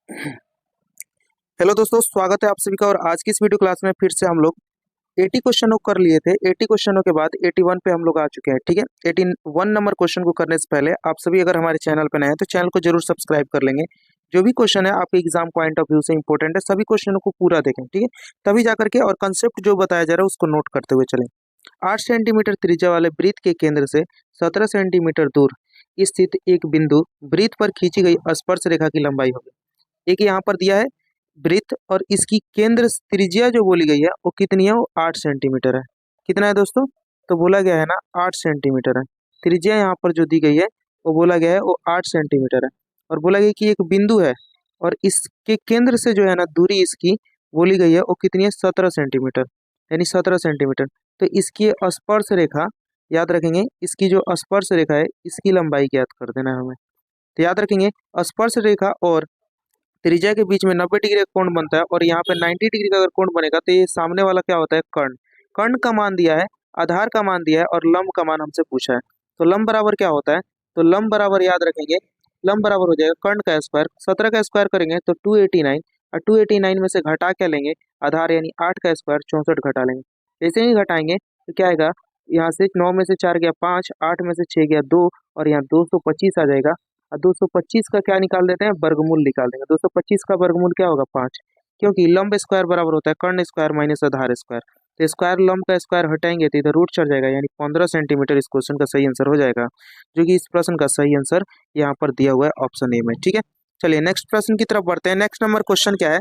Hello दोस्तों, स्वागत है आप सभी का। और आज की इस वीडियो क्लास में फिर से हम लोग 80 क्वेश्चनों को कर लिए थे। 80 क्वेश्चनों के बाद 81 पे हम लोग आ चुके हैं। ठीक है, 81 नंबर क्वेश्चन को करने से पहले आप सभी अगर हमारे चैनल पर नए हैं तो चैनल को जरूर सब्सक्राइब कर लेंगे। जो भी क्वेश्चन है आपके एग्जाम पॉइंट ऑफ व्यू से इंपॉर्टेंट है, सभी क्वेश्चनों को पूरा देखें। ठीक है, तभी जाकर के और कंसेप्ट जो बताया जा रहा है उसको नोट करते हुए चलें। 8 सेंटीमीटर त्रिज्या वाले वृत्त के केंद्र से 17 सेंटीमीटर दूर स्थित एक बिंदु वृत्त पर खींची गई स्पर्श रेखा की लंबाई होगी। एक यहाँ पर दिया है वृत्त और इसकी केंद्र त्रिज्या जो बोली गई है वो कितनी है, वो 8 सेंटीमीटर है। कितना है दोस्तों? तो बोला गया है ना 8 सेंटीमीटर है। त्रिज्या यहाँ पर जो दी गई है वो बोला गया है वो 8 सेंटीमीटर है। और बोला गया कि एक बिंदु है और इसके केंद्र से जो है ना दूरी इसकी बोली गई है वो कितनी है, 17 सेंटीमीटर, यानी 17 सेंटीमीटर। तो इसकी स्पर्श रेखा याद रखेंगे, इसकी जो स्पर्श रेखा है इसकी लंबाई ज्ञात कर देना है हमें। तो याद रखेंगे स्पर्श रेखा और त्रिज्या के बीच में 90 डिग्री का कोण बनता है और यहाँ पे 90 डिग्री का अगर कोण बनेगा तो ये सामने वाला क्या होता है, कर्ण। कर्ण का मान दिया है, आधार का मान दिया है और लंब का मान हमसे पूछा है। तो लंब बराबर क्या होता है, तो लंब बराबर याद रखेंगे, लंब बराबर हो जाएगा कर्ण का स्क्वायर। 17 का स्क्वायर करेंगे तो 289, और 289 में से घटा क्या लेंगे, आधार यानी 8 का स्क्वायर 64 घटा लेंगे। जैसे ही घटाएंगे तो क्या आएगा, यहाँ से 9 में से 4 गया 5, 8 में से 6 गया 2, और यहाँ 225 आ जाएगा। और 225 का क्या निकाल देते हैं, वर्गमूल निकाल देंगे। 225 का वर्गमूल क्या होगा, 5, क्योंकि लंब स्क्वायर बराबर होता है कर्ण स्क्वायर माइनस आधार स्क्वायर। तो स्क्वायर लंब का स्क्वायर हटाएंगे तो इधर रूट चढ़ जाएगा, यानी 15 सेंटीमीटर इस क्वेश्चन का सही आंसर हो जाएगा, जो कि इस प्रश्न का सही आंसर यहाँ पर दिया हुआ है ऑप्शन ए में। ठीक है, चलिए नेक्स्ट प्रश्न की तरफ बढ़ते हैं। नेक्स्ट नंबर क्वेश्चन क्या है,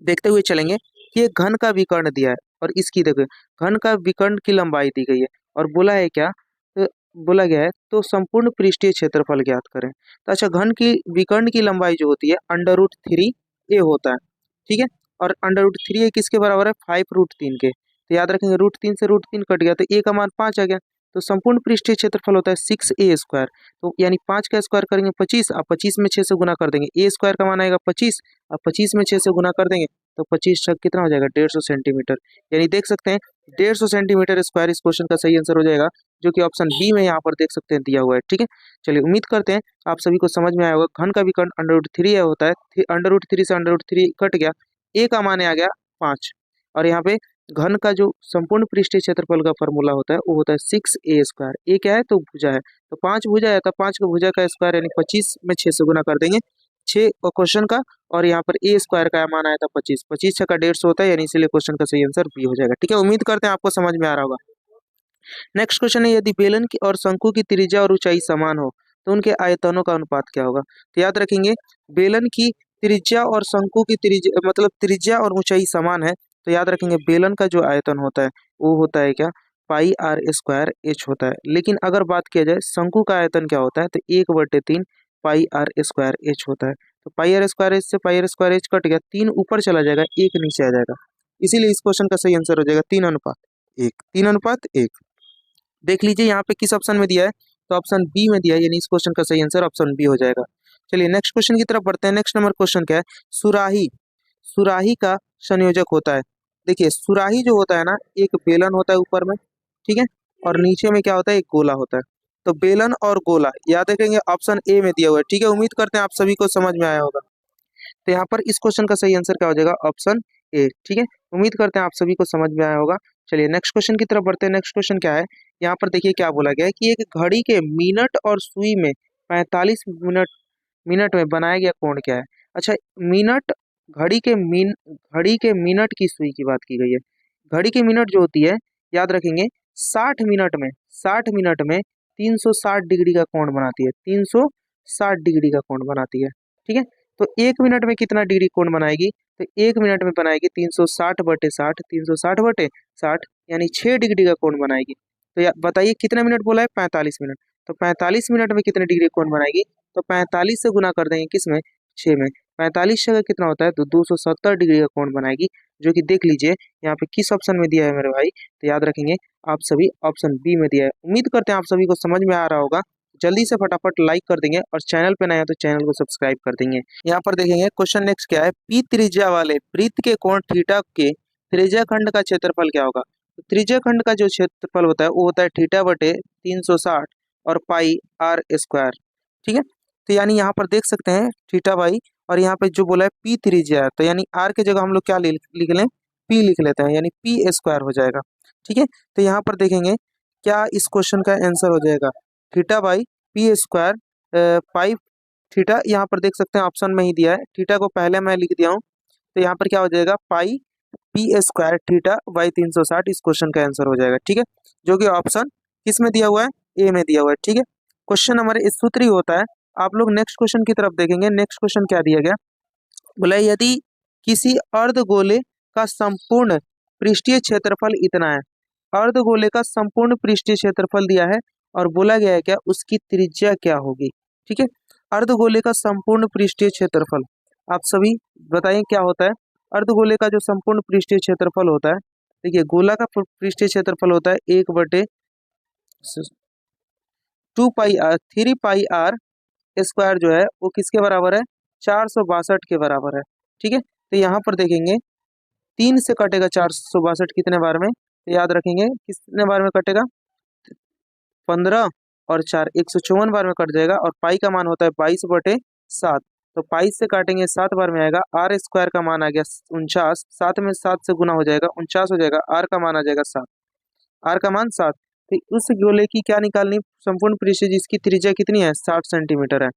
देखते हुए चलेंगे कि एक घन का विकर्ण दिया है और इसकी देखो घन का विकर्ण की लंबाई दी गई है और बोला है क्या, तो बोला गया है तो संपूर्ण पृष्ठीय क्षेत्रफल ज्ञात करें। तो अच्छा, घन की विकर्ण की लंबाई जो होती है √3a होता है। ठीक है, और √3a किसके बराबर है, 5√3 के। तो याद रखेंगे √3 से √3 कट गया तो a का मान 5 आ गया। तो संपूर्ण पृष्ठीय क्षेत्रफल होता है 6a²। तो यानी 5 का स्क्वायर करेंगे 25, और 25 में 6 से गुना कर देंगे, a स्क्वायर का मान आएगा 25, और 25 में 6 से गुना कर देंगे तो 25 छक कितना हो जाएगा, 150 सेंटीमीटर। यानी देख सकते हैं 150 सेंटीमीटर स्क्वायर इस क्वेश्चन का सही आंसर हो जाएगा, जो कि ऑप्शन बी में यहाँ पर देख सकते हैं दिया हुआ है। ठीक है, चलिए उम्मीद करते हैं आप सभी को समझ में आया होगा। घन का विकर्ण √3 होता है, √3 से √3 कट गया, a का मान आ गया 5, और यहाँ पे घन का जो संपूर्ण पृष्ठीय क्षेत्रफल का फॉर्मूला होता है वो होता है 6a²। ए क्या है, तो भुजा है, तो 5 भुजा है, तो 5 का भुजा का स्क्वायर यानी 25 में 6 से गुना कर देंगे 6 क्वेश्चन का, और यहाँ पर ए स्क्वायर का मान आया था 25, 25 का 150 होता है, यानी इसीलिए क्वेश्चन का सही आंसर बी हो जाएगा। ठीक है, उम्मीद करते हैं आपको समझ में आ रहा होगा। नेक्स्ट क्वेश्चन है, यदि बेलन की और शंकु की त्रिज्या और ऊंचाई समान हो तो उनके आयतनों का अनुपात क्या होगा। तो याद रखेंगे बेलन की त्रिज्या और शंकु की त्रिज्या मतलब त्रिज्या और ऊंचाई समान है, तो याद रखेंगे बेलन का जो आयतन होता है वो होता है क्या, πr² h होता है। लेकिन अगर बात किया जाए शंकु का आयतन क्या होता है, तो 1/3 πr² h होता है। तो πr² h से πr² h कट गया, 3 ऊपर चला जाएगा, 1 नीचे आ जाएगा, इसीलिए इस क्वेश्चन का सही आंसर हो जाएगा 3:1। 3:1 देख लीजिए यहाँ पे किस ऑप्शन में दिया है, तो ऑप्शन बी में दिया है, यानी इस क्वेश्चन का सही आंसर ऑप्शन बी हो जाएगा। चलिए नेक्स्ट क्वेश्चन की तरफ बढ़ते हैं। नेक्स्ट नंबर क्वेश्चन क्या है, सुराही सुराही का संयोजक होता है। देखिए सुराही जो होता है ना, एक बेलन होता है ऊपर में, ठीक है, और नीचे में क्या होता है, एक गोला होता है। तो बेलन और गोला याद रखेंगे ऑप्शन ए में दिया हुआ है। ठीक है, उम्मीद करते हैं आप सभी को समझ में आया होगा। तो यहाँ पर इस क्वेश्चन का सही आंसर क्या हो जाएगा, ऑप्शन ए। ठीक है, उम्मीद करते हैं आप सभी को समझ में आया होगा। चलिए नेक्स्ट क्वेश्चन की तरफ बढ़ते हैं। नेक्स्ट क्वेश्चन क्या है, यहाँ पर देखिए क्या बोला गया है कि एक घड़ी के मिनट और सुई में 45 मिनट मिनट में बनाया गया कोण क्या है। अच्छा, मिनट घड़ी के मिनट की सुई की बात की गई है। घड़ी की मिनट जो होती है याद रखेंगे 60 मिनट में 360 डिग्री का कोण बनाती है, 360 डिग्री का कोण बनाती है। ठीक है, तो 1 मिनट में कितना डिग्री कोण बनाएगी, तो 1 मिनट में बनाएगी 360/60, 360/60 यानी 6 डिग्री का कोण बनाएगी। तो बताइए कितना मिनट बोला है, 45 मिनट। तो 45 मिनट में कितने डिग्री कोण बनाएगी, तो 45 से गुना कर देंगे किसमें, 6 में। 45 जगह कितना होता है, तो 270 डिग्री का कोण बनाएगी, जो कि देख लीजिए यहाँ पे किस ऑप्शन में दिया है मेरे भाई, तो याद रखेंगे आप सभी ऑप्शन बी में दिया है। उम्मीद करते हैं आप सभी को समझ में आ रहा होगा। जल्दी से फटाफट लाइक कर देंगे और चैनल पे नए हैं तो चैनल को सब्सक्राइब कर देंगे। यहाँ पर देखेंगे क्वेश्चन नेक्स्ट क्या है, पी त्रिज्या वाले वृत्त के कोण थीटा के त्रिज्या खंड का क्षेत्रफल क्या होगा। तो त्रिज्या खंड का जो क्षेत्रफल होता है वो होता है θ/360 और πr²। ठीक है, तो यानी यहाँ पर देख सकते हैं थीटा बाई, और यहाँ पे जो बोला है पी त्रिज्या है, तो यानी आर के जगह हम लोग क्या लिख लें, पी लिख लेते हैं, यानी पी स्क्वायर हो जाएगा। ठीक है, तो यहाँ पर देखेंगे क्या इस क्वेश्चन का आंसर हो जाएगा, theta by P square pi theta. यहाँ पर देख सकते हैं ऑप्शन में ही दिया है, थीटा को पहले मैं लिख दिया हूँ, तो यहाँ पर क्या हो जाएगा, पाई पी स्क्वायर थीटा बाई 360 इस क्वेश्चन का आंसर हो जाएगा। ठीक है, जो कि ऑप्शन किस में दिया हुआ है, ए में दिया हुआ है। ठीक है, क्वेश्चन नंबर इस सूत्र ही होता है। आप लोग नेक्स्ट क्वेश्चन की तरफ देखेंगे, नेक्स्ट क्वेश्चन क्या दिया गया, बोला यदि किसी अर्धगोले का संपूर्ण पृष्ठीय क्षेत्रफल इतना है, अर्धगोले का संपूर्ण पृष्ठीय क्षेत्रफल दिया है और बोला गया है क्या उसकी त्रिज्या क्या होगी। ठीक है, अर्धगोले का संपूर्ण पृष्ठीय क्षेत्रफल, आप सभी बताइए क्या होता है। अर्धगोले का जो संपूर्ण पृष्ठीय क्षेत्रफल होता है, देखिए गोला का पृष्ठीय क्षेत्रफल होता है 1/2 पाई आर 3 पाई आर स्क्वायर, जो है वो किसके बराबर है, 462 के बराबर है। ठीक है, तो यहाँ पर देखेंगे 3 से कटेगा 462 कितने बार में, तो याद रखेंगे कितने बार में कटेगा, 15 और 4 154 बार में कट जाएगा, और पाई का मान होता है 22/7, तो 22 से काटेंगे 7 बार में आएगा, आर स्क्वायर का मान आ गया 49, 7 में 7 से गुना हो जाएगा 49 हो जाएगा, आर का मान आ जाएगा 7, आर का मान 7। तो उस गोले की क्या निकालनी, संपूर्ण पृष्ठ जिसकी त्रिज्या कितनी है 60 सेंटीमीटर है,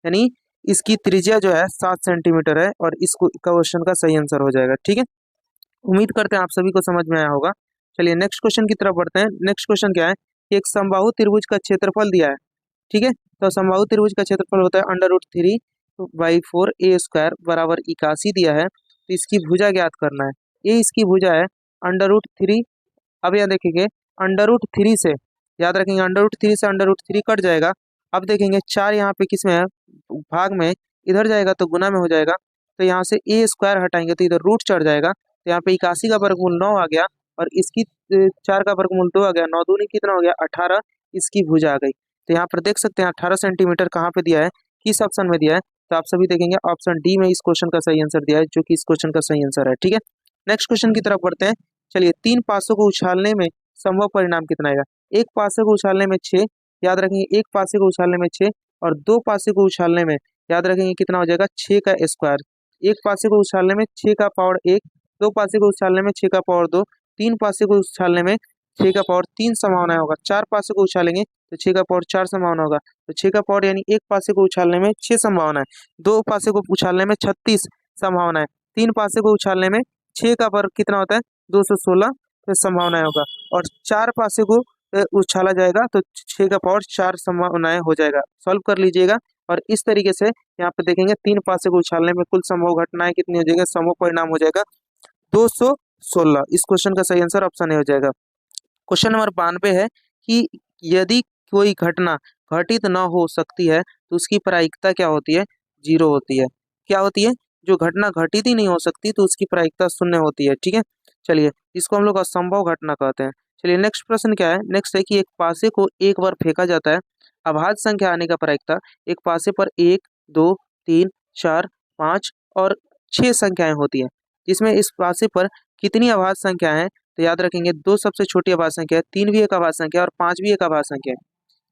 यानी इसकी त्रिज्या जो है 7 सेंटीमीटर है, और इस क्वेश्चन का सही आंसर हो जाएगा। ठीक है, उम्मीद करते हैं आप सभी को समझ में आया होगा। चलिए नेक्स्ट क्वेश्चन की तरफ बढ़ते हैं। नेक्स्ट क्वेश्चन क्या है, एक समबाहु त्रिभुज का क्षेत्रफल दिया है। ठीक है, तो समबाहु त्रिभुज का क्षेत्रफल होता है √3/4 a² बराबर 81 दिया है, तो इसकी भुजा ज्ञात करना है। ये इसकी भुजा है √3, अब यहाँ देखेंगे √3 से, याद रखेंगे √3 से √3 कट जाएगा। अब देखेंगे 4 यहाँ पे किस में है, भाग में, इधर जाएगा तो गुना में हो जाएगा, तो यहाँ से a² हटाएंगे तो इधर रूट चढ़ जाएगा, तो यहाँ पे 81 का वर्गमूल 9 आ गया, और इसकी 4 का वर्गमूल 2 आ गया, 9 दूनी कितना हो गया 18, इसकी भुजा आ गई। तो यहाँ पर देख सकते हैं 18 सेंटीमीटर कहाँ पे दिया है, किस ऑप्शन में दिया है, तो आप सभी देखेंगे ऑप्शन डी में इस क्वेश्चन का सही आंसर दिया है, जो कि इस क्वेश्चन का सही आंसर है। ठीक है, नेक्स्ट क्वेश्चन की तरफ बढ़ते हैं। चलिए 3 पासों को उछालने में संभव परिणाम कितना आएगा, एक पासे को उछालने में 6, याद रखेंगे एक पासे को उछालने में 6, और 2 पासे को उछालने में याद रखेंगे कितना हो जाएगा 6 का स्क्वायर, एक पासे को उछालने में 6 का पावर 1, 2 पासे को उछालने में 6 का पावर 2, 3 पासे को उछालने में 6 का पावर 3 संभावना होगा, 4 पासे को उछालेंगे तो 6 का पावर 4 संभावना होगा, तो 6 का पावर यानी एक पासे को उछालने में 6 संभावना है, 2 पासे को उछालने में 36 संभावना है, 3 पासे को उछालने में 6 का पावर कितना होता है 216 संभावनाएं होगा, और 4 पासे को उछाला जाएगा तो 6 का पावर 4 संभावनाएं हो जाएगा। सॉल्व कर लीजिएगा, और इस तरीके से यहाँ पे देखेंगे 3 पासे को उछालने में कुल संभव घटनाएं कितनी हो जाएगी, संभव परिणाम हो जाएगा 216। इस क्वेश्चन का सही आंसर ऑप्शन ए हो जाएगा। क्वेश्चन नंबर 92 है कि यदि कोई घटना घटित न हो सकती है तो उसकी प्रायिकता क्या होती है, 0 होती है। क्या होती है, जो घटना घटित ही नहीं हो सकती तो उसकी प्रायिकता 0 होती है। ठीक है, चलिए इसको हम लोग असंभव घटना कहते हैं। चलिए नेक्स्ट प्रश्न क्या है, नेक्स्ट है कि एक पासे को एक बार फेंका जाता है, अभाज्य संख्या आने का प्रायिकता, एक पासे पर 1 2 3 4 5 और 6 संख्याएं होती है, जिसमें इस पासे पर कितनी अभाज्य संख्याएं हैं, तो याद रखेंगे 2 सबसे छोटी अभाज्य संख्या है, 3 भी एक अभाज्य संख्या और 5 भी एक अभाज्य संख्या है,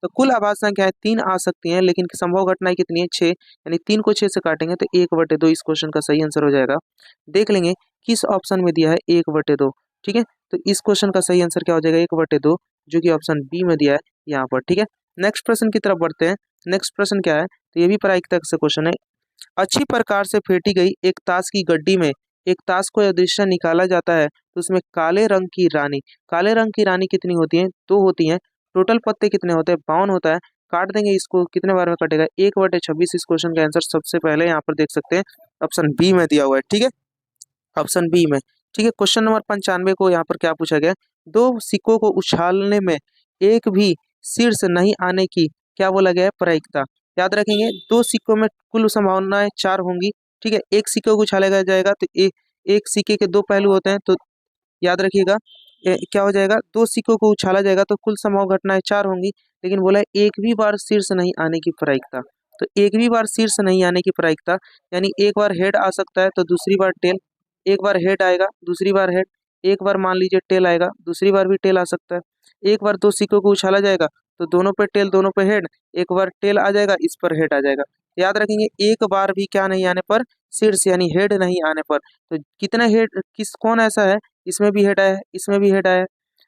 तो कुल आभाज्य संख्याएं 3 आ सकती हैं, लेकिन संभव घटनाएं कितनी है 6, यानी 3 को 6 से काटेंगे तो 1/2 इस क्वेश्चन का सही आंसर हो जाएगा। देख लेंगे किस ऑप्शन में दिया है 1/2। ठीक है, तो इस क्वेश्चन का सही आंसर क्या हो जाएगा 1/2, जो कि ऑप्शन बी में दिया है यहाँ पर। ठीक है, नेक्स्ट प्रश्न की तरफ बढ़ते हैं। नेक्स्ट प्रश्न क्या है, तो ये भी प्रायिकता से क्वेश्चन है। अच्छी प्रकार से फेंटी गई एक ताश की गड्डी में एक ताश को यदृच्छा निकाला जाता है तो उसमें काले रंग की रानी कितनी होती है, 2 होती हैं। टोटल पत्ते कितने होते हैं, 52 होता है। काट देंगे इसको, कितने बार में कटेगा 1/26। इस क्वेश्चन का आंसर सबसे पहले यहाँ पर देख सकते हैं ऑप्शन बी में दिया हुआ है। ठीक है, ऑप्शन बी में। ठीक है, क्वेश्चन नंबर 95 को यहाँ पर क्या पूछा गया, 2 सिक्कों को उछालने में एक भी शीर्ष नहीं आने की क्या बोला गया है, प्रायिकता। याद रखेंगे 2 सिक्कों में कुल संभावनाएं 4 होंगी। ठीक है, एक सिक्के को उछाला जाएगा तो एक सिक्के के 2 पहलू होते हैं, तो याद रखिएगा क्या हो जाएगा, 2 सिक्कों को उछाला जाएगा तो कुल संभव घटनाएं 4 होंगी, लेकिन बोला है एक भी बार शीर्ष नहीं आने की प्रायिकता। तो एक भी बार शीर्ष नहीं आने की प्रायिकता यानी एक बार हेड आ सकता है तो दूसरी बार टेल, एक बार हेड आएगा दूसरी बार हेड, एक बार मान लीजिए टेल आएगा दूसरी बार भी टेल आ सकता है। एक बार 2 सिक्कों को उछाला जाएगा तो दोनों पे टेल दोनों पे हेड, एक बार टेल आ जाएगा इस पर हेड आ जाएगा। याद रखेंगे एक बार भी क्या नहीं आने पर, शीर्ष यानी हेड नहीं आने पर। तो कितना हेड, कौन ऐसा है, इसमें भी हेड आया है, इसमें भी हेड आया है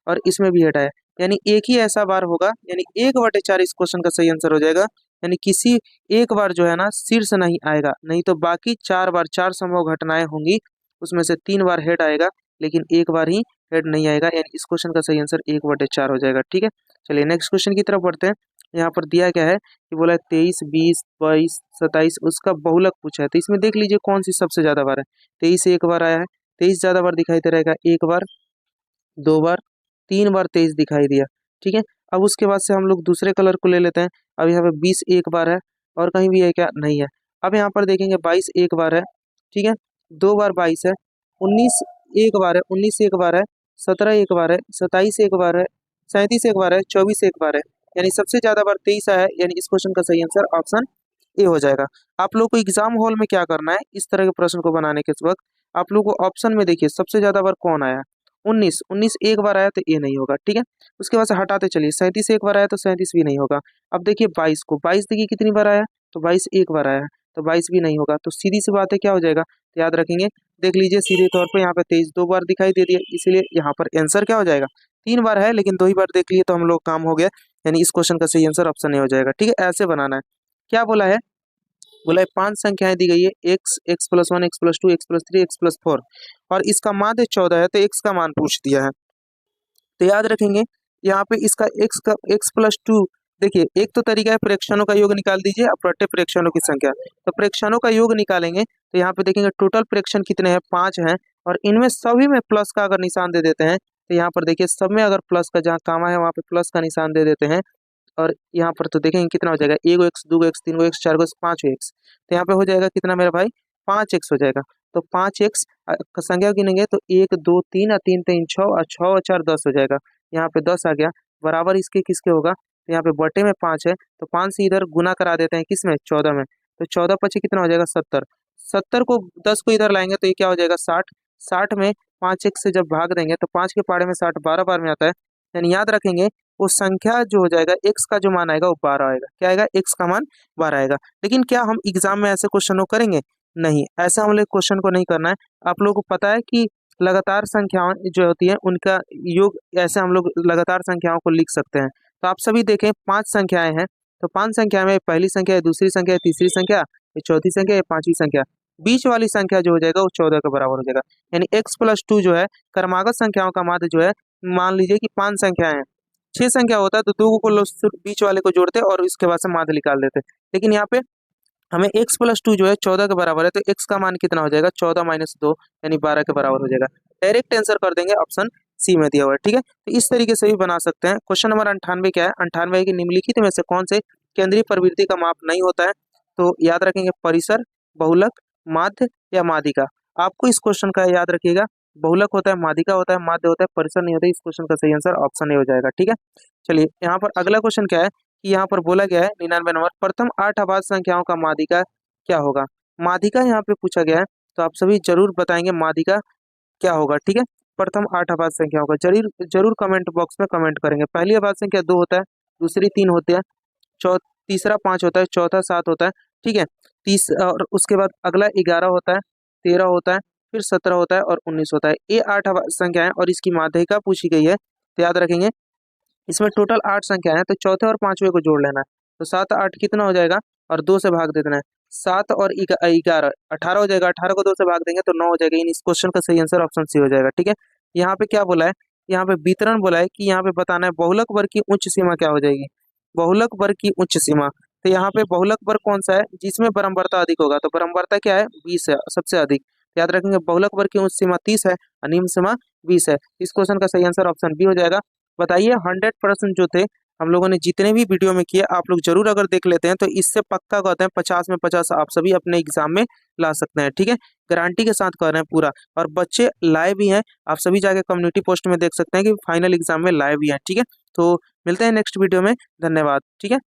और इसमें भी हेड आया है, यानी एक ही ऐसा बार होगा, यानी 1/4 इस क्वेश्चन का सही आंसर हो जाएगा। यानी किसी एक बार जो है ना शीर्ष नहीं आएगा, नहीं तो बाकी 4 बार 4 संभव घटनाएं होंगी, उसमें से 3 बार हेड आएगा, लेकिन एक बार ही हेड नहीं आएगा, यानी इस क्वेश्चन का सही आंसर 1/4 हो जाएगा। ठीक है, चलिए नेक्स्ट क्वेश्चन की तरफ बढ़ते हैं। यहाँ पर दिया क्या है कि बोला 23, 20, 22, 27 उसका बहुलक पूछा है, तो इसमें देख लीजिए कौन सी सबसे ज्यादा बार है। 23 एक बार आया है, 23 ज्यादा बार दिखाई दे रहेगा, एक बार, 2 बार, 3 बार 23 दिखाई दिया। ठीक है, अब उसके बाद से हम लोग दूसरे कलर को ले लेते हैं। अब यहाँ पे 20 एक बार है और कहीं भी है क्या, नहीं है। अब यहाँ पर देखेंगे 22 एक बार है, ठीक है, 2 बार 22 है, 19 एक बार है, 19 एक बार है, 17 एक बार है, 27 एक बार है, 37 एक बार है, 24 एक बार है, यानी सबसे ज्यादा बार 23 आया है, यानी इस क्वेश्चन का सही आंसर ऑप्शन ए हो जाएगा। आप लोग को एग्जाम हॉल में क्या करना है, इस तरह के प्रश्न को बनाने के वक्त आप लोग को ऑप्शन में देखिए सबसे ज्यादा बार कौन आया है, 19, 19 एक बार आया तो ये नहीं होगा। ठीक है, उसके बाद से हटाते चलिए, 37 एक बार आया तो 37 भी नहीं होगा। अब देखिए 22 को, 22 देखिए कितनी बार आया, तो 22 एक बार आया है, तो 22 भी नहीं होगा। तो सीधी सी बात है क्या हो जाएगा, तो याद रखेंगे, देख लीजिए सीधे तौर पे यहाँ पे 23 2 बार दिखाई दे दिया, इसीलिए यहाँ पर आंसर क्या हो जाएगा, 3 बार है लेकिन 2 ही बार देख लिए तो हम लोग काम हो गया, यानी इस क्वेश्चन का सही आंसर ऑप्शन ए हो जाएगा। ठीक है, ऐसे बनाना है। क्या बोला है, बोला है 5 संख्याएं दी गई है, x, x+1, x+2, x+3, x+4 और इसका माध्य 14 है, तो x का मान पूछ दिया है। तो याद रखेंगे यहाँ पे इसका x+2, देखिए एक तो तरीका है प्रेक्षणों का योग निकाल दीजिए, अपरट्य प्रेक्षणों की संख्या, तो प्रेक्षणों का योग निकालेंगे तो यहाँ पे देखेंगे टोटल प्रेक्षण कितने हैं, 5 हैं, और इनमें सभी में प्लस का अगर निशान दे देते हैं, तो यहाँ पर देखिए सब में अगर प्लस का जहाँ कामा है वहाँ पे प्लस का निशान दे देते हैं, और यहाँ पर तो देखेंगे कितना हो जाएगा, 1x, 2x, 3x, 4x, 5x, तो यहाँ पे हो जाएगा कितना मेरा भाई, 5x हो जाएगा। तो 5x का संख्या गिनेंगे तो 1 2 3 और 3 3 6 और 6 और 4 10 हो जाएगा। यहाँ पे 10 आ गया, बराबर इसके किसके होगा, तो यहाँ पे बटे में 5 है, तो 5 से इधर गुना करा देते हैं किसमें, 14 में, तो 14 पचे कितना हो जाएगा, 70, 70 को 10 को इधर लाएंगे तो ये क्या हो जाएगा, 60, 60 में 5x से जब भाग देंगे तो 5 के पाड़े में 60 12 बार में आता है, यानी याद रखेंगे वो संख्या जो हो जाएगा x का जो मान आएगा वो 12 आएगा, क्या आएगा, x का मान 12 आएगा। लेकिन क्या हम एग्जाम में ऐसे क्वेश्चन करेंगे, नहीं, ऐसा हम लोग क्वेश्चन को नहीं करना है। आप लोगों को पता है कि लगातार संख्याएं जो होती है उनका योग ऐसे हम लोग लगातार संख्याओं को लिख सकते हैं। तो आप सभी देखें 5 संख्याएं हैं, तो 5 संख्या में पहली संख्या है, दूसरी संख्या है, तीसरी संख्या, ये चौथी संख्या, ये 5वीं संख्या, बीच वाली संख्या जो हो जाएगा वो 14 के बराबर हो जाएगा, यानी x+2 जो है क्रमागत संख्याओं का माध्य जो है, मान लीजिए कि 5 संख्याएं हैं, 6 संख्या होता है तो 2 को बीच वाले को जोड़ते और इसके बाद से माध्य निकाल देते, लेकिन यहाँ पे हमें x+2 जो है 14 के बराबर है, तो x का मान कितना हो जाएगा, 14 - 2 यानी 12 के बराबर हो जाएगा। डायरेक्ट आंसर कर देंगे, ऑप्शन सी में दिया हुआ है। ठीक है, तो इस तरीके से भी बना सकते हैं। क्वेश्चन नंबर 98 क्या है, 98 की निम्नलिखित में से कौन से केंद्रीय प्रवृत्ति का माप नहीं होता है, तो याद रखेंगे परिसर, बहुलक, माध्य या माध्यिका। आपको इस क्वेश्चन का याद रखिएगा, बहुलक होता है, माध्यिका होता है, माध्य होता है, परिसर नहीं होता है। इस क्वेश्चन का सही आंसर ऑप्शन ए हो जाएगा। ठीक है, चलिए यहाँ पर अगला क्वेश्चन क्या है कि यहाँ पर बोला गया है 99 नंबर, प्रथम 8 अभाज्य संख्याओं का माध्यिका क्या होगा। माध्यिका यहाँ पे पूछा गया है, तो आप सभी जरूर बताएंगे माध्यिका क्या होगा। ठीक है, प्रथम 8 अभाज्य संख्याओं का जरूर जरूर कमेंट बॉक्स में कमेंट करेंगे। पहली अभाज्य संख्या 2 होता है, दूसरी 3 होती है, तीसरा 5 होता है, चौथा 7 होता है। ठीक है, और उसके बाद अगला 11 होता है, 13 होता है, फिर 17 होता है और 19 होता है। ये 8 अभाज्य संख्या है और इसकी माध्यिका पूछी गई है, तो याद रखेंगे इसमें टोटल 8 संख्या है, तो चौथे और पांचवे को जोड़ लेना है, तो 7 8 कितना हो जाएगा और 2 से भाग दे देना है, 7 और 11 18 हो जाएगा, 18 को 2 से भाग देंगे तो 9 हो जाएगा। इस क्वेश्चन का सही आंसर ऑप्शन सी हो जाएगा। ठीक है, यहाँ पे क्या बोला है, यहाँ पे वितरण बोला है कि यहाँ पे बताना है बहुलक वर्ग की उच्च सीमा क्या हो जाएगी, बहुलक वर्ग की उच्च सीमा। तो यहाँ पे बहुलक वर्ग कौन सा है जिसमें परम्परता अधिक होगा, तो परम्परता क्या है, 20 है सबसे अधिक। याद रखेंगे बहुलक वर्ग की उच्च सीमा 30 है और निम्न सीमा 20 है। इस क्वेश्चन का सही आंसर ऑप्शन बी हो जाएगा। बताइए 100% जो थे हम लोगों ने जितने भी वीडियो में किए आप लोग जरूर अगर देख लेते हैं तो इससे पक्का कहते हैं 50 में 50 आप सभी अपने एग्जाम में ला सकते हैं। ठीक है, गारंटी के साथ कर रहे हैं पूरा, और बच्चे लाए भी हैं, आप सभी जाके कम्युनिटी पोस्ट में देख सकते हैं कि फाइनल एग्जाम में लाए भी हैं। ठीक है, तो मिलते हैं नेक्स्ट वीडियो में, धन्यवाद। ठीक है।